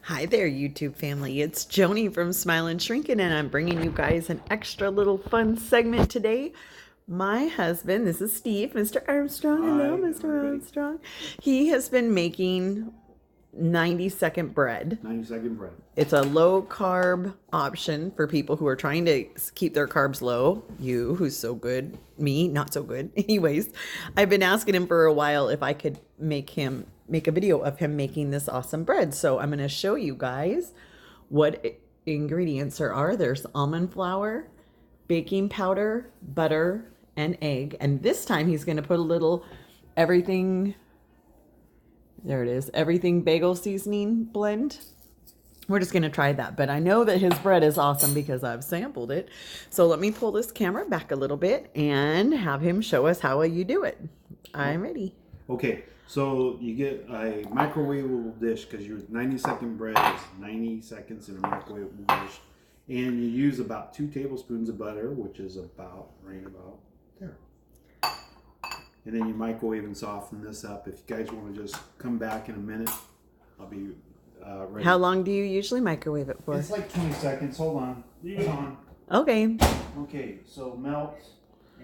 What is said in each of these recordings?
Hi there, YouTube family. It's Joni from Smilin' Shrinkin', and I'm bringing you guys an extra little fun segment today. My husband, this is Steve, Mr. Armstrong. Hello, Hi, Mr. everybody. Armstrong. He has been making 90-second bread. 90-second bread. It's a low carb option for people who are trying to keep their carbs low. You, who's so good, me, not so good. Anyways, I've been asking him for a while if I could make a video of him making this awesome bread. So I'm going to show you guys what ingredients there are. There's almond flour, baking powder, butter, and egg. And this time he's going to put a little everything, there it is, everything bagel seasoning blend. We're just going to try that. But I know that his bread is awesome because I've sampled it. So let me pull this camera back a little bit and have him show us how you do it. I'm ready. Okay, so you get a microwavable dish because your 90-second bread is 90 seconds in a microwavable dish. And you use about 2 tablespoons of butter, which is about there. And then you microwave and soften this up. If you guys want to just come back in a minute, I'll be ready. How long do you usually microwave it for? It's like 20 seconds. Hold on. Leave it on. Okay. Okay, so melt,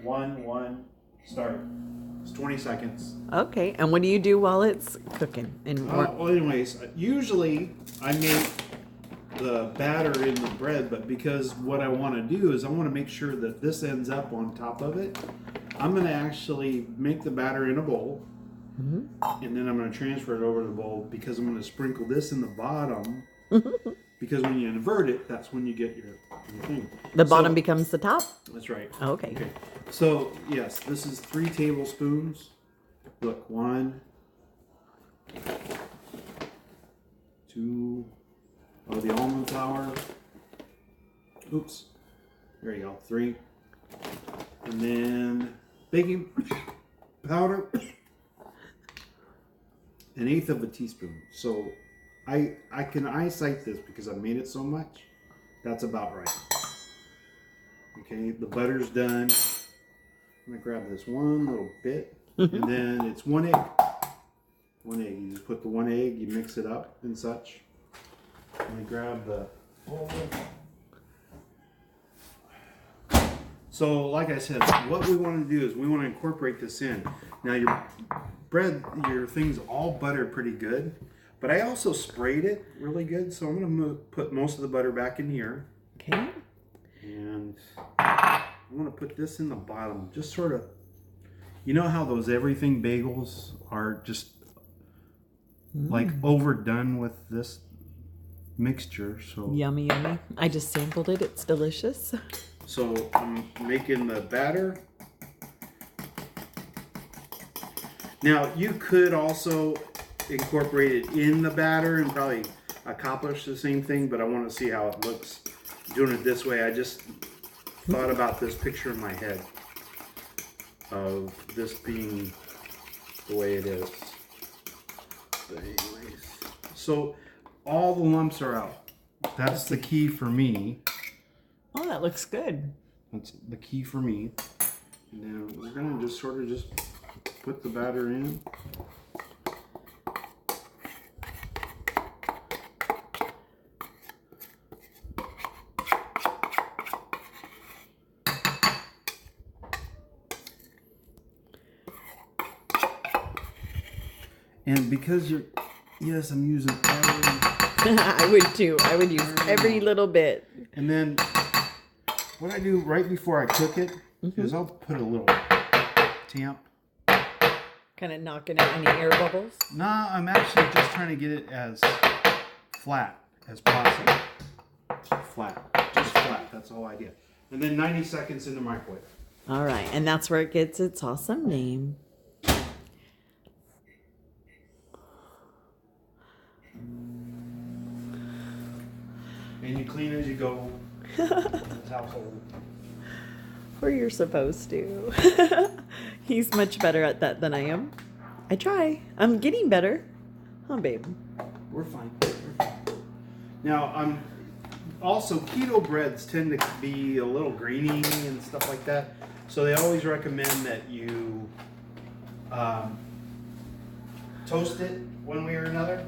1, start. It's 20 seconds. Okay. And what do you do while it's cooking? Well, anyways, usually I make the batter in the bread, but because what I want to do is I want to make sure that this ends up on top of it, I'm going to actually make the batter in a bowl, and then I'm going to transfer it over to the bowl because I'm going to sprinkle this in the bottom. Because when you invert it, that's when you get your thing. The bottom becomes the top? That's right. Okay. So, yes, this is 3 tablespoons. Look, 1, 2, of the almond flour. Oops. There you go. 3. And then baking powder. 1/8 of a teaspoon. So I can eyesight this because I made it so much. That's about right. Okay, the butter's done. I'm gonna grab this one little bit, and then it's 1 egg. 1 egg. You just put the 1 egg, you mix it up and such. Let me grab the bowl. So, like I said, what we want to do is we want to incorporate this in. Now, your bread, your thing's all buttered pretty good, but I also sprayed it really good. So I'm going to put most of the butter back in here. Okay. And I want to put this in the bottom, just sort of, you know how those everything bagels are just like overdone with this mixture. So Yummy, yummy. I just sampled it. It's delicious. So I'm making the batter. Now you could also incorporate it in the batter and probably accomplish the same thing, but I want to see how it looks doing it this way. I just thought about this picture in my head of this being the way it is. But anyways, so all the lumps are out. That's the key for me. Oh, that looks good. That's the key for me. And then we're gonna just sort of just put the batter in. And because yes, I'm using every. I would too. I would use every little bit. And then what I do right before I cook it is I'll put a little tamp. Kind of knocking out any air bubbles. Nah, I'm actually just trying to get it as flat as possible. Flat. Just flat. That's all I get. And then 90 seconds in the microwave. All right. And that's where it gets its awesome name. And you clean as you go in this household. Or you're supposed to. He's much better at that than I am. I try. I'm getting better. Oh, babe. We're fine. Now, also keto breads tend to be a little grainy and stuff like that. So they always recommend that you toast it one way or another.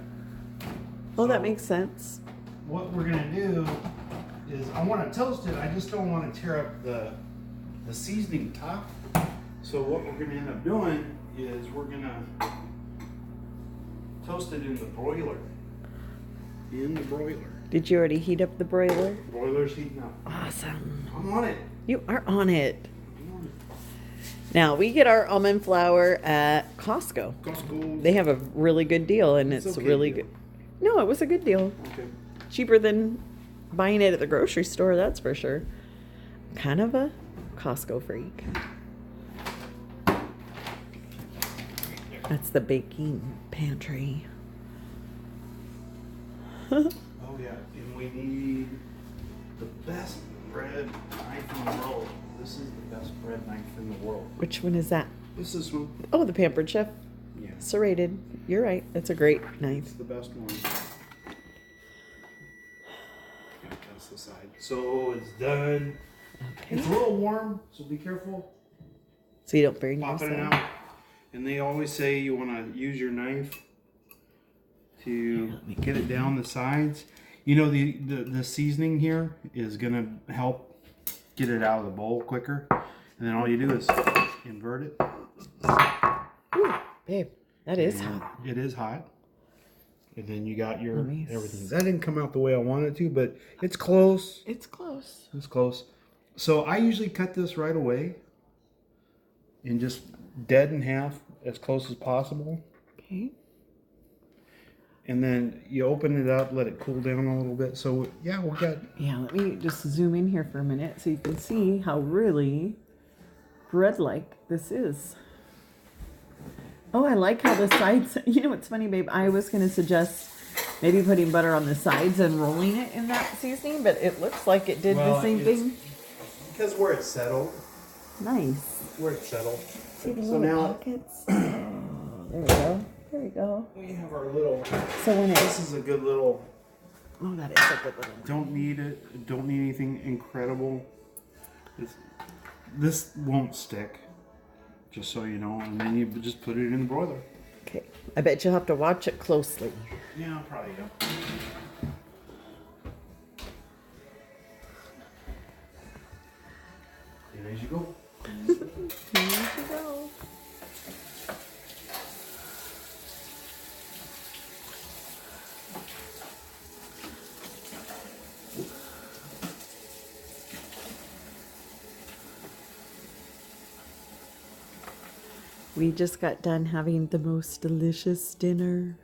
Oh, that So makes sense. what we're gonna do is I want to toast it. I just don't want to tear up the seasoning top. So what we're gonna end up doing is we're gonna toast it in the broiler. In the broiler. Did you already heat up the broiler? Broiler's heating up. Awesome. I'm on it. You are on it. I'm on it. Now, we get our almond flour at Costco. Costco. They have a really good deal, and it's okay really deal. good. No, it was a good deal. Okay. Cheaper than buying it at the grocery store, that's for sure. Kind of a Costco freak. That's the baking pantry. Oh yeah, and we need the best bread knife in the world. This is the best bread knife in the world. Which one is that? This is one. Oh, the Pampered Chef. Yeah. Serrated. You're right. That's a great knife. It's the best one. That's the side. So it's done. Okay. It's a little warm, so be careful So you don't burn popping it yourself. out. And they always say you want to use your knife to get it down the sides. You know, the seasoning here is gonna help get it out of the bowl quicker. And then all you do is invert it. Ooh, babe, that is And hot. It is hot. And then you got your Nice. everything. That didn't come out the way I wanted it to, but it's close. It's close. It's close. So I usually cut this right away and just dead in half as close as possible. Okay. And then you open it up, let it cool down a little bit. So yeah, we got. Yeah, let me just zoom in here for a minute so you can see how really bread-like this is. Oh, I like how the sides, you know what's funny, babe? I was going to suggest maybe putting butter on the sides and rolling it in that seasoning, but it looks like it did the same thing. Because where it's settled. Nice. Where it's settled. See the So little now- pockets? Oh, there we go. There we go. We have our little. So when This it's, is a good little. oh, that is a good little. Don't need it. Don't need anything incredible. This won't stick. Just so you know, and then you just put it in the broiler. Okay. I bet you'll have to watch it closely. Yeah, probably. Yeah. And as you go. Here you go. We just got done having the most delicious dinner.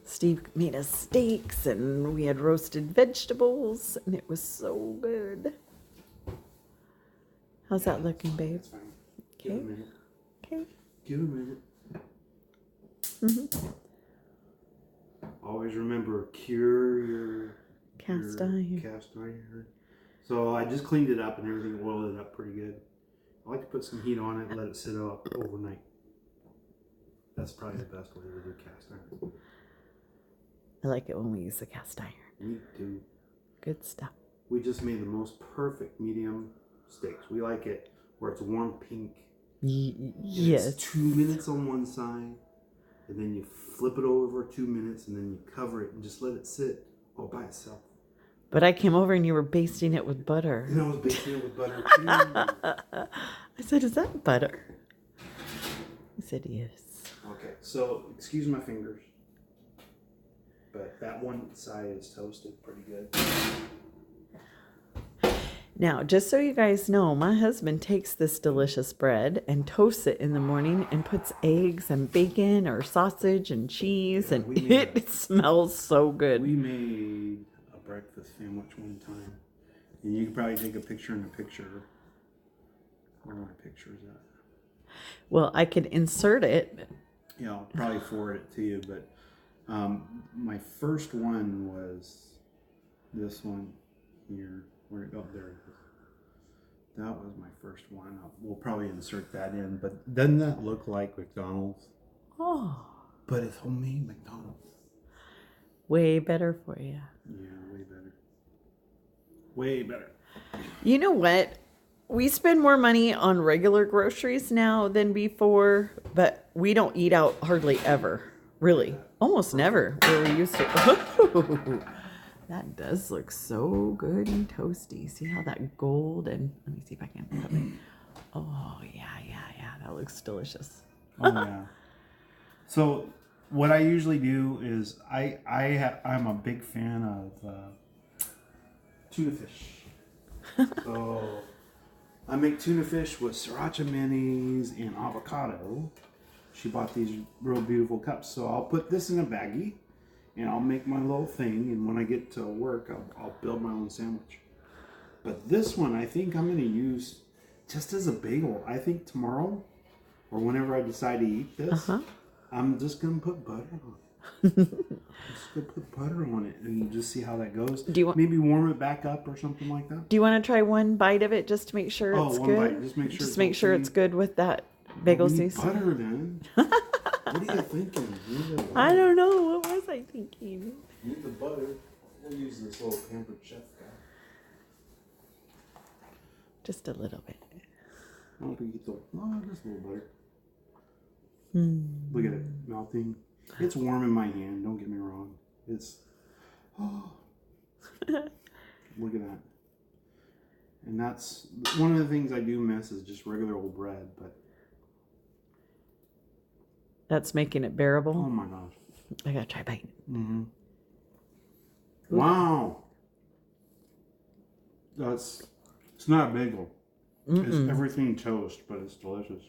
Steve made us steaks and we had roasted vegetables and it was so good. How's that looking, babe? That's fine. Give it a Okay. minute. Okay. Give it a minute. Mm-hmm. Always remember, cure your Cast your iron. Cast iron. So I just cleaned it up and everything, oiled it up pretty good. I like to put some heat on it and let it sit up overnight. That's probably the best way to do cast iron. I like it when we use the cast iron. Me too. Good stuff. We just made the most perfect medium steaks. We like it where it's warm pink. Yes. It's 2 minutes on one side, and then you flip it over 2 minutes, and then you cover it and just let it sit all by itself. But I came over and you were basting it with butter. And I was basting it with butter too. I said, is that butter? He said, yes. Okay, so excuse my fingers, but that one side is toasted pretty good. Now, just so you guys know, my husband takes this delicious bread and toasts it in the morning and puts eggs and bacon or sausage and cheese, and we made it smells so good. We made a breakfast sandwich one time, and you could probably take a picture in the picture. Where are my pictures at? Well, I could insert it. Yeah, I'll probably forward it to you, but my first one was this one here. Where it go? There it is. That was my first one. We'll probably insert that in, but doesn't that look like McDonald's? Oh, But it's homemade McDonald's. way better for you. Yeah, way better. Way better. You know what? We spend more money on regular groceries now than before, but we don't eat out hardly ever. Really? Almost never. Where we used to. That does look so good and toasty. See how that gold and let me see if I can put it. Oh yeah. That looks delicious. Oh yeah. So what I usually do is I'm a big fan of tuna fish. So I make tuna fish with sriracha mayonnaise and avocado. She bought these real beautiful cups, so I'll put this in a baggie. And I'll make my little thing, and when I get to work, I'll build my own sandwich. But this one, I think I'm going to use just as a bagel. I think tomorrow, or whenever I decide to eat this, I'm just going to put butter on it. I'm just going to put butter on it and just see how that goes. Do you want maybe warm it back up or something like that? Do you want to try one bite of it just to make sure it's good? Bite. Just make sure it's good with that bagel seasoning. Butter then. What are you thinking? I don't know. What was I thinking? Need the butter. We'll use this little pampered chef guy. Just a little bit. I don't think just a little butter. Look at it melting. It's warm in my hand. Don't get me wrong. It's look at that. And that's one of the things I do miss is just regular old bread, but. That's making it bearable. Oh my gosh. I gotta try biting. Mm-hmm. Wow. It's not a bagel. It's everything toast, but it's delicious.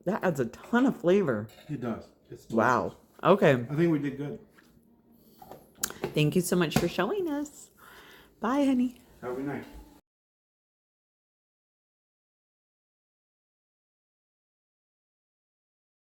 That adds a ton of flavor. It does. It's delicious. Wow. Okay. I think we did good. Thank you so much for showing us. Bye, honey. Have a good night.